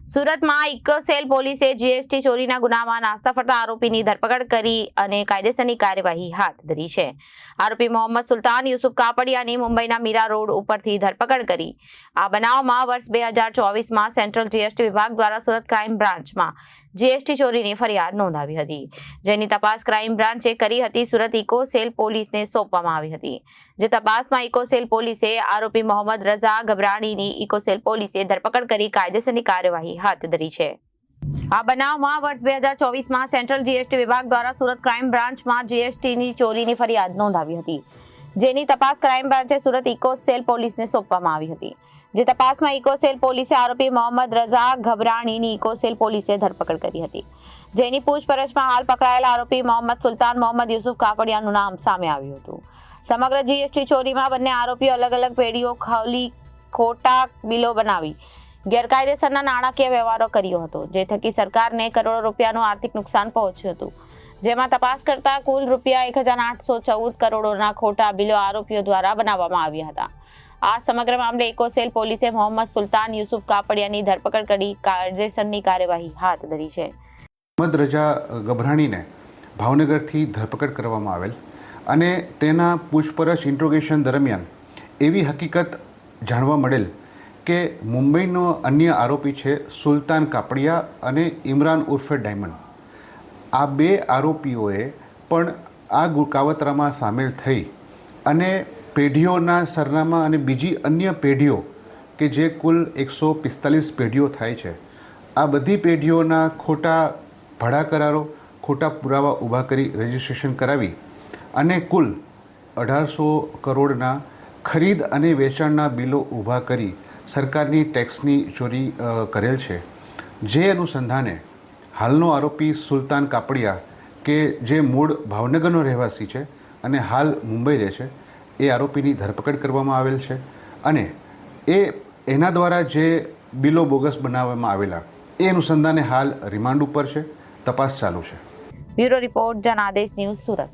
સુરતમાં ઇકોસેલ પોલીસે જીએસટી ચોરીના ગુનામાં નાસ્તા ફરતા આરોપીની ધરપકડ કરી અને કાયદેસરની કાર્યવાહી હાથ ધરી છે. આરોપી મોહમ્મદ સુલતાન યુસુફ કાપડિયાની મુંબઈના મીરા રોડ ઉપરથી ધરપકડ કરી. આ બનાવમાં વર્ષ 2024માં સેન્ટ્રલ જીએસટી વિભાગ દ્વારા સુરત ક્રાઇમ બ્રાન્ચમાં જીએસટી ચોરીની ફરિયાદ નોંધાવી હતી, જેની તપાસ ક્રાઇમ બ્રાન્ચે કરી હતી. સુરત ઇકોસેલ પોલીસને સોંપવામાં આવી હતી, જે તપાસમાં ઇકોસેલ પોલીસે આરોપી મોહમ્મદ રઝા ગબરાણીની ઇકોસેલ પોલીસે ધરપકડ કરી કાયદેસરની કાર્યવાહી હાથ ધરી છે. આ બનાવમાં વર્ષ 2024માં સેન્ટ્રલ જીએસટી વિભાગ દ્વારા સુરત ક્રાઇમ બ્રાન્ચમાં જીએસટીની ચોરીની ફરિયાદ નોંધાવી હતી, જેની તપાસ ક્રાઇમ બ્રાન્ચે સુરત ઇકોસેલ પોલીસને સોંપવામાં આવી હતી. જે તપાસમાં ઇકોસેલ પોલીસે આરોપી મોહમ્મદ રઝા ગબરાણીની ઇકોસેલ પોલીસે ધરપકડ કરી હતી, જેની પૂછપરછમાં હાલ પકડાયેલા આરોપી મોહમ્મદ સુલતાન મોહમ્મદ યુસુફ કાપડિયાનું નામ સામે આવ્યું હતું. સમગ્ર જીએસટી ચોરીમાં બંને આરોપીઓ અલગ અલગ પેઢીઓ ખોલી ખોટા બિલો બનાવી ગેરકાયદેસરના નાણાકીય વ્યવહારો કર્યો હતો, જે થકી સરકારને કરોડો રૂપિયાનું આર્થિક નુકસાન પહોંચ્યું હતું. જેમાં તપાસ કરતા કુલ રૂપિયા 1814 કરોડોના ખોટા બિલો આરોપીઓ દ્વારા બનાવવામાં આવ્યા હતા. આ સમગ્ર મામલે ઇકોસેલ પોલીસે મોહમ્મદ સુલતાન યુસુફ કાપડિયાની ધરપકડ કરી કાયદેસરની કાર્યવાહી હાથ ધરી છે. મોહમ્મદ રઝા ગબરાણીને ભાવનગરથી ધરપકડ કરવામાં આવેલ અને તેના પૂછપરછ ઇન્ટ્રોગેશન દરમિયાન એવી હકીકત જાણવા મળેલ કે મુંબઈનો અન્ય આરોપી છે સુલતાન કાપડિયા અને ઇમરાન ઉર્ફે ડાયમંડ. આ બે આરોપીઓએ પણ આ કાવતરામાં સામેલ થઈ અને પેઢીઓના સરનામા અને બીજી અન્ય પેઢીઓ કે જે કુલ 145 પેઢીઓ થાય છે, આ બધી પેઢીઓના ખોટા ભાડા કરારો, ખોટા પુરાવા ઊભા કરી રજિસ્ટ્રેશન કરાવી અને કુલ 1800 કરોડના ખરીદ અને વેચાણના બિલો ઊભા કરી સરકારની ટેક્સની ચોરી કરેલ છે. જે અનુસંધાને હાલનો આરોપી સુલતાન કાપડિયા કે જે મૂળ ભાવનગરનો રહેવાસી છે અને હાલ મુંબઈ રહે છે, એ આરોપીની ધરપકડ કરવામાં આવેલ છે અને એના દ્વારા જે બિલો બોગસ બનાવવામાં આવેલા એ અનુસંધાને હાલ રિમાન્ડ ઉપર છે. તપાસ ચાલુ છે. Bureau report, Janadesh news, Surat.